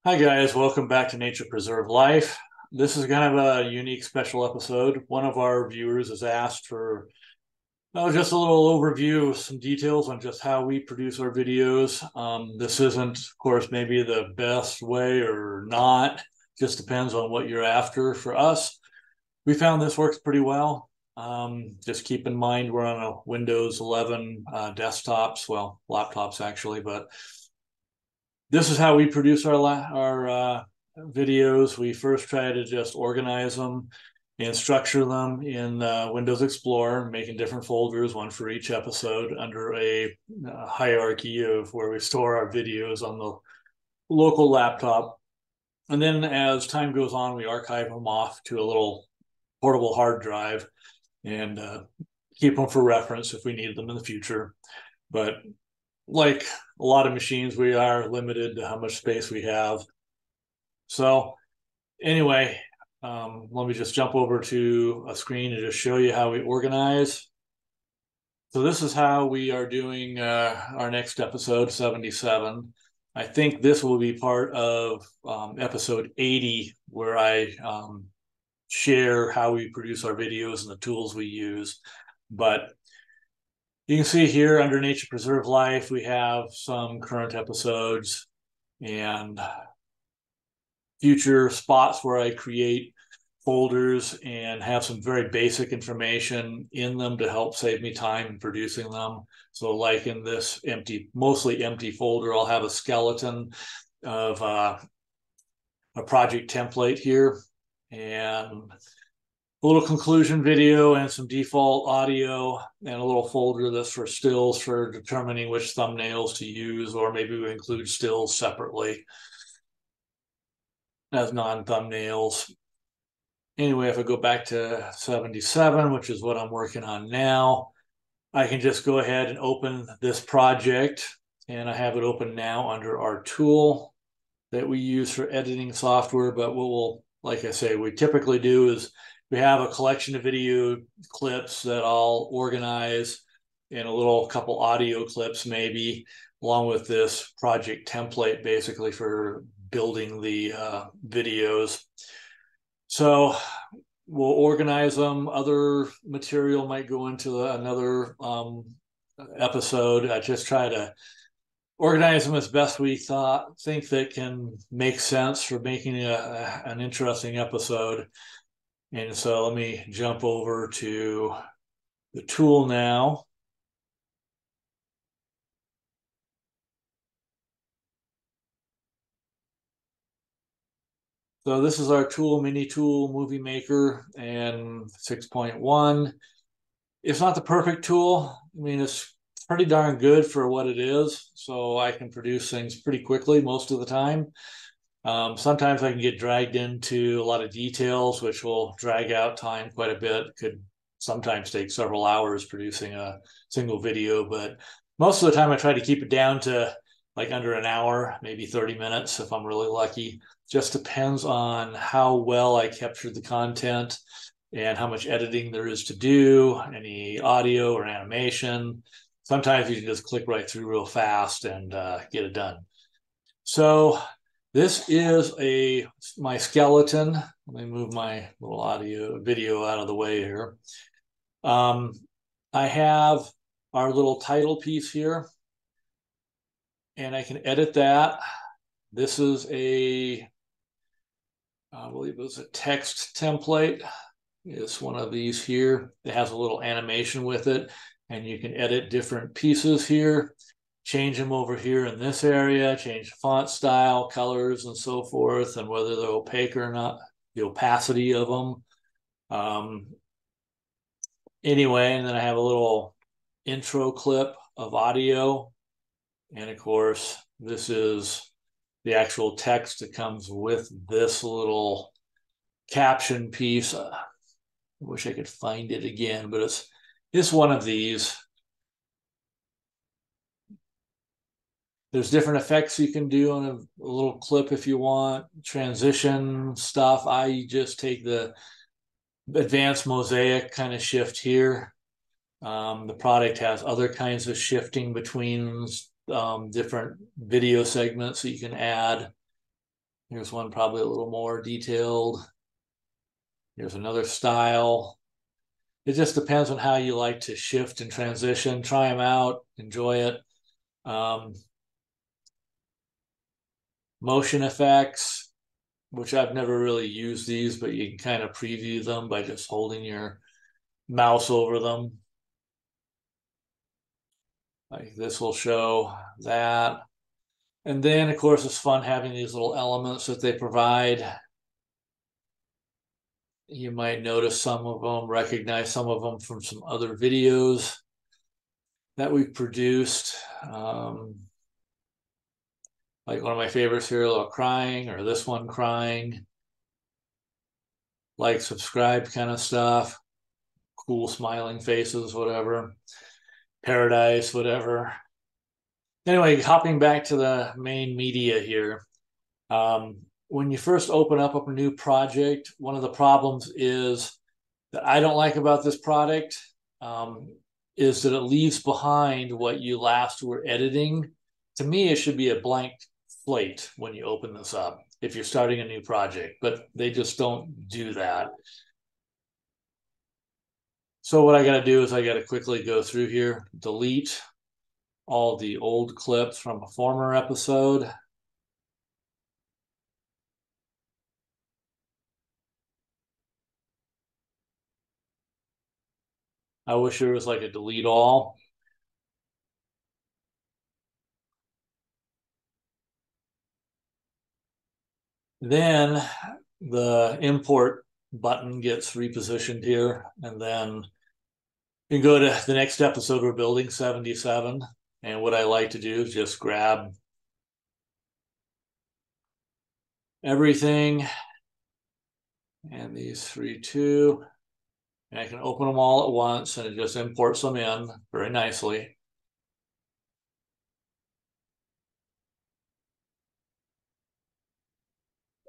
Hi guys, welcome back to Nature Preserve Life. This is kind of a unique special episode. One of our viewers has asked for just a little overview of some details on just how we produce our videos. This isn't, of course, maybe the best way or not. Just depends on what you're after. For us, we found this works pretty well. Just keep in mind we're on a Windows 11 desktops, well, laptops actually, but this is how we produce our videos. We first try to just organize them and structure them in Windows Explorer, making different folders, one for each episode, under a hierarchy of where we store our videos on the local laptop. And then as time goes on, we archive them off to a little portable hard drive and keep them for reference if we need them in the future. But like a lot of machines, we are limited to how much space we have. So anyway, let me just jump over to a screen and just show you how we organize. So this is how we are doing our next episode, 77. I think this will be part of episode 80, where I share how we produce our videos and the tools we use. But you can see here under Nature Preserve Life, we have some current episodes and future spots where I create folders and have some very basic information in them to help save me time in producing them. So like in this mostly empty folder, I'll have a skeleton of a project template here and a little conclusion video and some default audio and a little folder that's for stills for determining which thumbnails to use, or maybe we include stills separately as non-thumbnails. Anyway, if I go back to 77, which is what I'm working on now, I can just go ahead and open this project, and I have it open now under our tool that we use for editing software. But what we'll, like I say, we typically do is we have a collection of video clips that I'll organize and a little couple audio clips maybe, along with this project template basically for building the videos. So we'll organize them. Other material might go into another episode. I just try to organize them as best we think that can make sense for making an interesting episode. And so let me jump over to the tool now. So this is our tool, mini tool, movie maker, and 6.1. It's not the perfect tool. I mean, it's pretty darn good for what it is. So I can produce things pretty quickly most of the time. Sometimes I can get dragged into a lot of details, which will drag out time quite a bit. Could sometimes take several hours producing a single video, but most of the time I try to keep it down to like under an hour, maybe 30 minutes if I'm really lucky. Just depends on how well I captured the content and how much editing there is to do, any audio or animation. Sometimes you can just click right through real fast and get it done. So this is my skeleton. Let me move my little audio video out of the way here. I have our little title piece here, and I can edit that. This is I believe it was a text template. It's one of these here. It has a little animation with it, and you can edit different pieces here, change them over here in this area, change the font style, colors, and so forth, and whether they're opaque or not, the opacity of them. Anyway, and then I have a little intro clip of audio. And of course, this is the actual text that comes with this little caption piece. I wish I could find it again, but it's one of these. There's different effects you can do on a little clip if you want, transition stuff. I just take the advanced mosaic kind of shift here. The product has other kinds of shifting between different video segments that you can add. Here's one probably a little more detailed. Here's another style. It just depends on how you like to shift and transition. Try them out, enjoy it. Motion effects, which I've never really used these, but you can kind of preview them by just holding your mouse over them. Like this will show that. And then, of course, it's fun having these little elements that they provide. You might notice some of them, recognize some of them from some other videos that we've produced. Like one of my favorites here, a little crying, or this one crying. Like, subscribe kind of stuff. Cool smiling faces, whatever. Paradise, whatever. Anyway, hopping back to the main media here. When you first open up a new project, one of the problems is that I don't like about this product is that it leaves behind what you last were editing. To me, it should be a blank slate when you open this up if you're starting a new project, but they just don't do that. So what I got to do is I got to quickly go through here, delete all the old clips from a former episode. I wish there was like a delete all. Then the import button gets repositioned here, and then you can go to the next episode. We're building 77, and what I like to do is just grab everything and these 3 2, and I can open them all at once, and it just imports them in very nicely.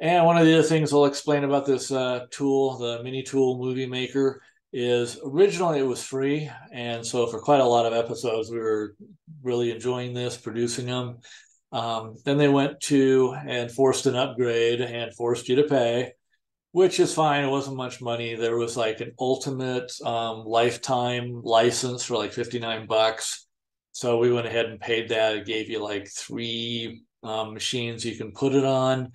And one of the other things I'll explain about this tool, the Mini Tool Movie Maker, is originally it was free. And so for quite a lot of episodes, we were really enjoying this, producing them. Then they went to and forced an upgrade and forced you to pay, which is fine. It wasn't much money. There was like an ultimate lifetime license for like 59 bucks. So we went ahead and paid that. It gave you like 3 machines you can put it on.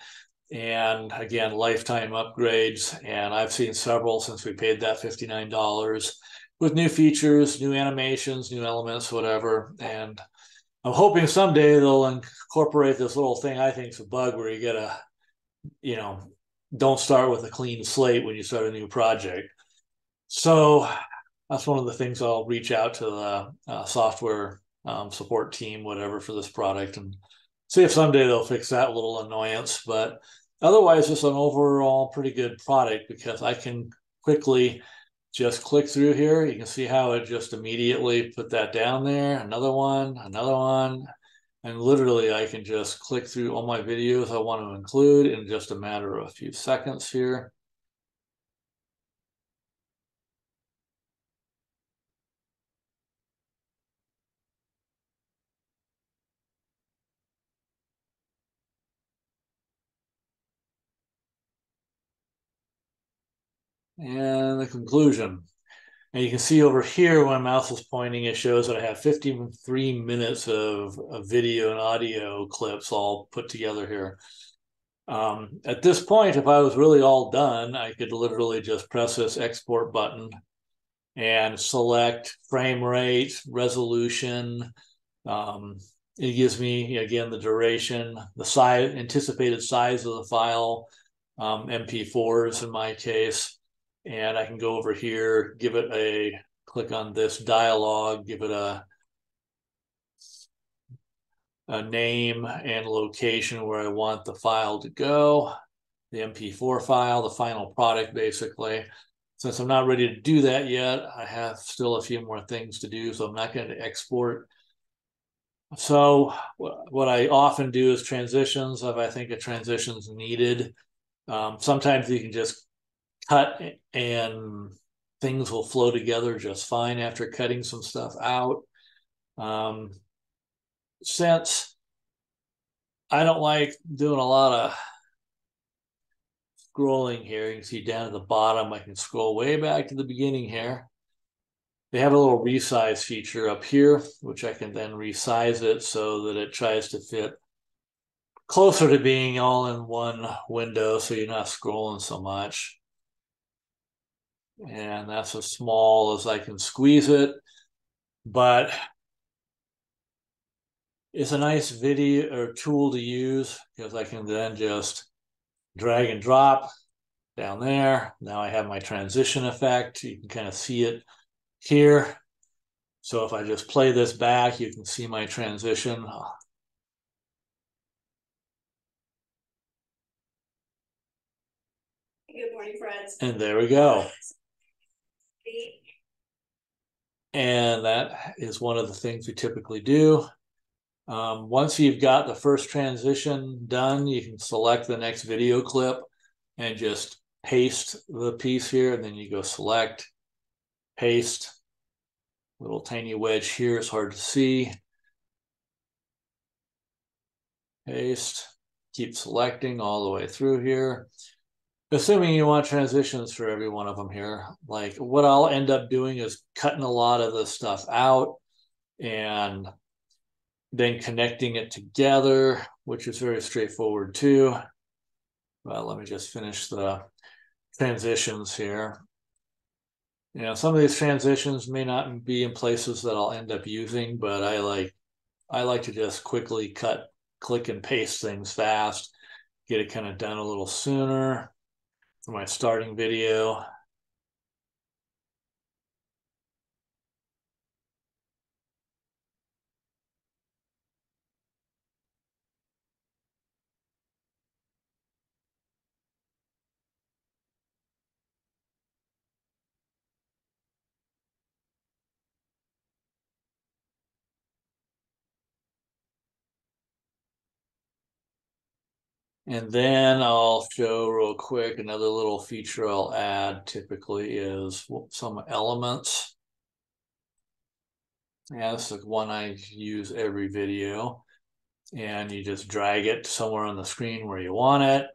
And again, lifetime upgrades. And I've seen several since we paid that $59 with new features, new animations, new elements, whatever. And I'm hoping someday they'll incorporate this little thing I think is a bug where you get a, don't start with a clean slate when you start a new project. So that's one of the things I'll reach out to the software support team, whatever, for this product and see if someday they'll fix that little annoyance. But otherwise, it's an overall pretty good product because I can quickly just click through here. You can see how it just immediately put that down there. Another one. And literally, I can just click through all my videos I want to include in just a matter of a few seconds here. And the conclusion. And you can see over here when my mouse is pointing, it shows that I have 53 minutes of video and audio clips all put together here. At this point, if I was really all done, I could literally just press this export button and select frame rate, resolution. It gives me, again, the duration, the size, anticipated size of the file, MP4s in my case. And I can go over here, give it a click on this dialog, give it a name and location where I want the file to go, the MP4 file, the final product, basically. Since I'm not ready to do that yet, I have still a few more things to do, so I'm not going to export. So what I often do is transitions, if I think a transition is needed. Sometimes you can just cut and things will flow together just fine after cutting some stuff out. Since I don't like doing a lot of scrolling here, you can see down at the bottom, I can scroll way back to the beginning here. They have a little resize feature up here, which I can then resize it so that it tries to fit closer to being all in one window, so you're not scrolling so much. And that's as small as I can squeeze it, but it's a nice video or tool to use because I can then just drag and drop down there. Now I have my transition effect. You can kind of see it here. So if I just play this back, you can see my transition. Good morning, friends. And there we go. And that is one of the things we typically do. Once you've got the first transition done, you can select the next video clip and just paste the piece here. And then you go select, paste, little tiny wedge here. It's hard to see. Paste, keep selecting all the way through here. Assuming you want transitions for every one of them here, like what I'll end up doing is cutting a lot of this stuff out and then connecting it together, which is very straightforward too. Well, let me just finish the transitions here. You know, some of these transitions may not be in places that I'll end up using, but I like to just quickly cut, click and paste things fast, get it kind of done a little sooner for my starting video. And then I'll show real quick another little feature I'll add typically is some elements. Yeah, this is one I use every video. And you just drag it somewhere on the screen where you want it.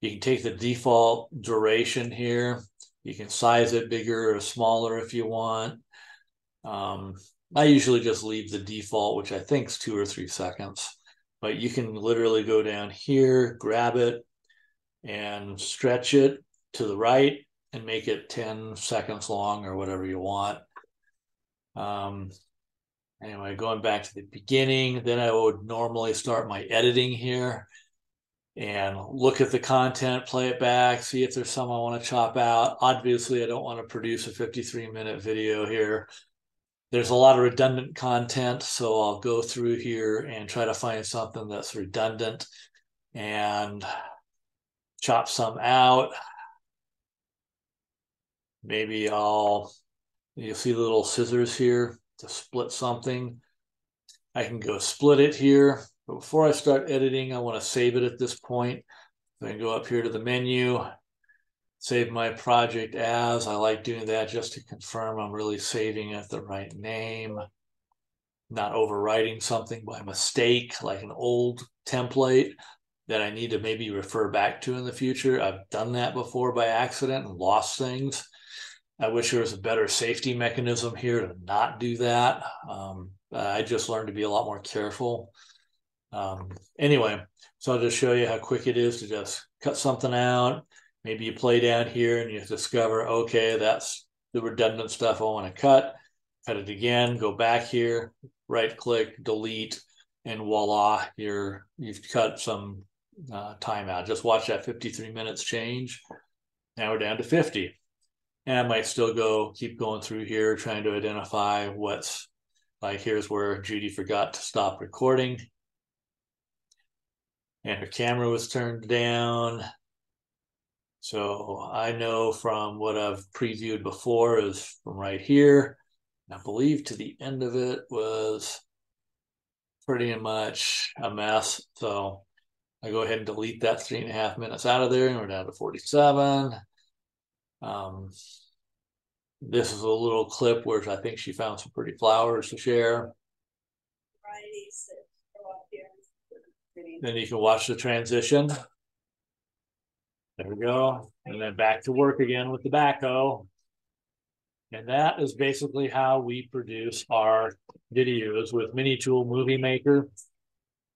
You can take the default duration here. You can size it bigger or smaller if you want. I usually just leave the default, which I think is 2 or 3 seconds. But you can literally go down here, grab it, and stretch it to the right and make it 10 seconds long or whatever you want. Anyway, going back to the beginning, then I would normally start my editing here and look at the content, play it back, see if there's some I want to chop out. Obviously, I don't want to produce a 53-minute video here. There's a lot of redundant content, so I'll go through here and try to find something that's redundant and chop some out. Maybe you'll see the little scissors here to split something. I can go split it here. But before I start editing, I want to save it at this point. So I can go up here to the menu, save my project as. I like doing that just to confirm I'm really saving it the right name, not overwriting something by mistake, like an old template that I need to maybe refer back to in the future. I've done that before by accident and lost things. I wish there was a better safety mechanism here to not do that. I just learned to be a lot more careful. Anyway, so I'll just show you how quick it is to just cut something out. Maybe you play down here and you discover, okay, that's the redundant stuff I want to cut. Cut it again, go back here, right click, delete, and voila, you've cut some time out. Just watch that 53 minutes change. Now we're down to 50. And I might still keep going through here, trying to identify what's like, here's where Judy forgot to stop recording. And her camera was turned down. So I know from what I've previewed before is from right here. I believe to the end of it was pretty much a mess. So I go ahead and delete that 3.5 minutes out of there, and we're down to 47. This is a little clip where I think she found some pretty flowers to share. Then you can watch the transition. There we go. And then back to work again with the backhoe. And that is basically how we produce our videos with Mini Tool Movie Maker.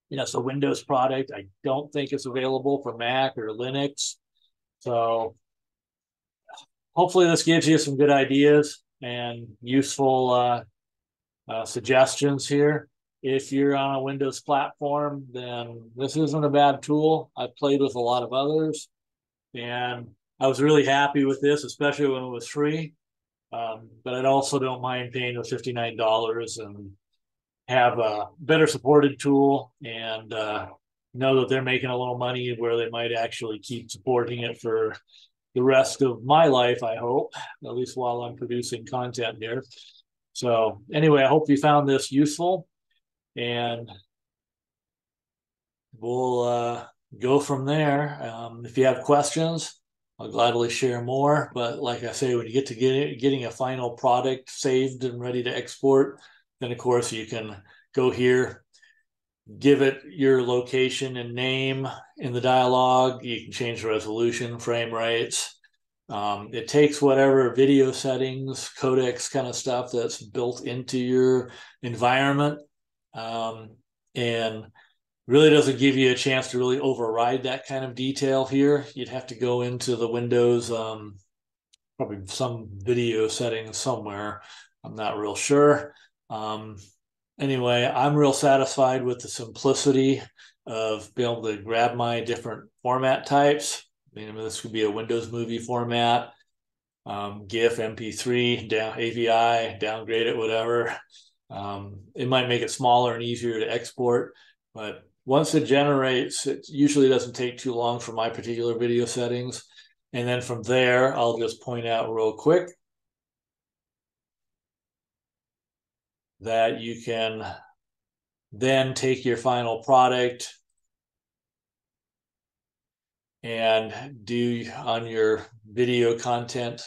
It's a Windows product. I don't think it's available for Mac or Linux. So hopefully this gives you some good ideas and useful suggestions here. If you're on a Windows platform, then this isn't a bad tool. I've played with a lot of others, and I was really happy with this, especially when it was free. But I also don't mind paying the $59 and have a better supported tool, and know that they're making a little money where they might actually keep supporting it for the rest of my life, I hope, at least while I'm producing content here. So anyway, I hope you found this useful, and we'll go from there. If you have questions, I'll gladly share more. But like I say, when you get to getting a final product saved and ready to export, then of course you can go here, give it your location and name in the dialog. You can change the resolution, frame rates. It takes whatever video settings, codecs kind of stuff that's built into your environment, and really doesn't give you a chance to really override that kind of detail here. You'd have to go into the Windows, probably some video settings somewhere. I'm not real sure. Anyway, I'm real satisfied with the simplicity of being able to grab my different format types. This could be a Windows movie format, GIF, MP3, AVI, downgrade it, whatever. It might make it smaller and easier to export, but once it generates, it usually doesn't take too long for my particular video settings. And then from there, I'll just point out real quick that you can then take your final product and do on your video content.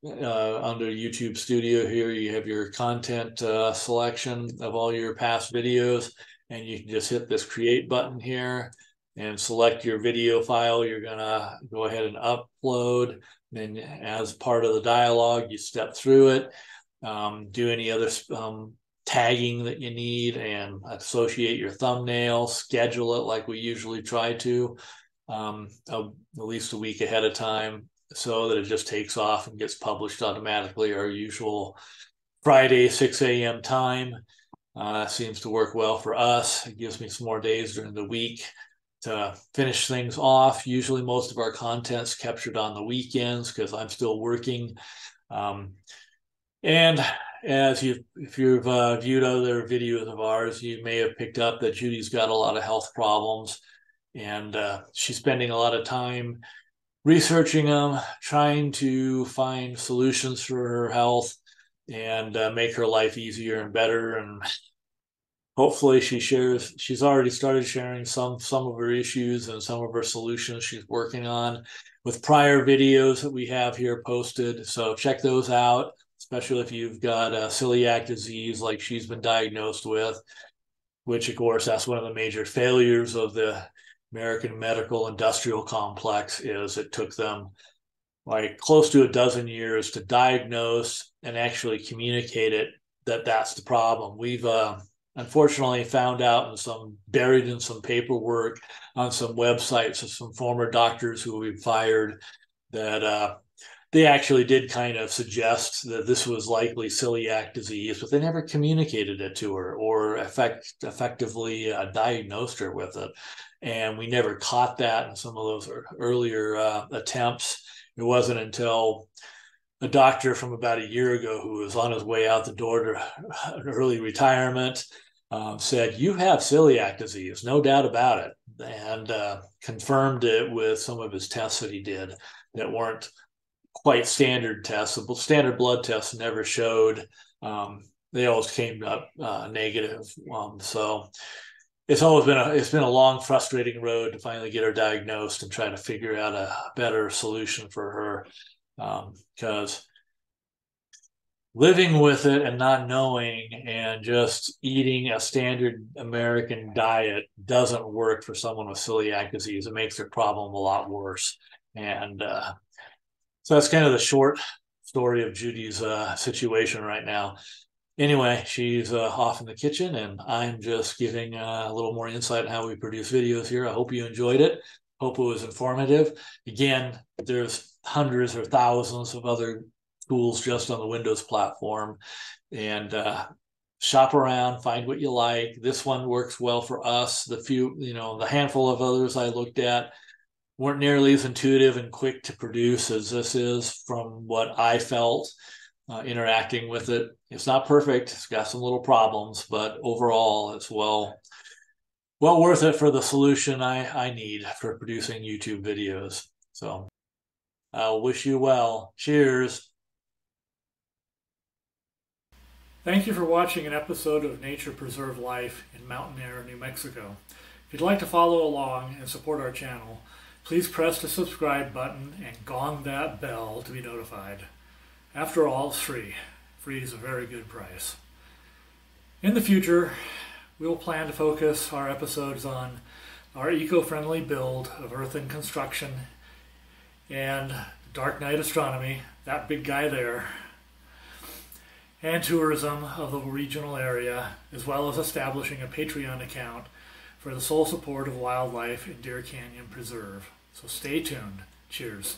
Under YouTube Studio here, you have your content selection of all your past videos, and you can just hit this create button here and select your video file you're gonna go ahead and upload. Then as part of the dialog, you step through it, do any other tagging that you need, and associate your thumbnail, schedule it like we usually try to, at least a week ahead of time, so that it just takes off and gets published automatically our usual Friday 6 a.m. time. Seems to work well for us. It gives me some more days during the week to finish things off. Usually most of our content's captured on the weekends because I'm still working. And if you've viewed other videos of ours, you may have picked up that Judy's got a lot of health problems, and she's spending a lot of time researching them, trying to find solutions for her health and make her life easier and better. And hopefully she's already started sharing some of her issues and some of her solutions she's working on with prior videos that we have here posted. So check those out, especially if you've got celiac disease like she's been diagnosed with, which of course that's one of the major failures of the American medical industrial complex. Is it took them like close to a dozen years to diagnose and actually communicate it, that that's the problem. We've unfortunately found out buried in some paperwork on some websites of some former doctors who we've fired, that they actually did kind of suggest that this was likely celiac disease, but they never communicated it to her or effectively diagnosed her with it. And we never caught that in some of those earlier attempts. It wasn't until a doctor from about a year ago, who was on his way out the door to early retirement, said, "You have celiac disease, no doubt about it," and confirmed it with some of his tests that he did that weren't quite standard tests. The standard blood tests never showed. They always came up negative. So it's been a long, frustrating road to finally get her diagnosed and try to figure out a better solution for her, because living with it and not knowing and just eating a standard American diet doesn't work for someone with celiac disease. It makes their problem a lot worse. And so that's kind of the short story of Judy's situation right now. Anyway, she's off in the kitchen, and I'm just giving a little more insight on how we produce videos here. I hope you enjoyed it. Hope it was informative. Again, there's hundreds or thousands of other tools just on the Windows platform, and shop around, find what you like. This one works well for us. The handful of others I looked at weren't nearly as intuitive and quick to produce as this is from what I felt interacting with it. It's not perfect. It's got some little problems, but overall it's well worth it for the solution I need for producing YouTube videos. So I'll wish you well. Cheers. Thank you for watching an episode of Nature Preserve Life in Mountain Air, New Mexico. If you'd like to follow along and support our channel, please press the subscribe button and gong that bell to be notified. After all, it's free. Free is a very good price. In the future, we will plan to focus our episodes on our eco-friendly build of earthen construction and dark night astronomy, that big guy there, and tourism of the regional area, as well as establishing a Patreon account for the sole support of wildlife in Deer Canyon Preserve. So stay tuned. Cheers.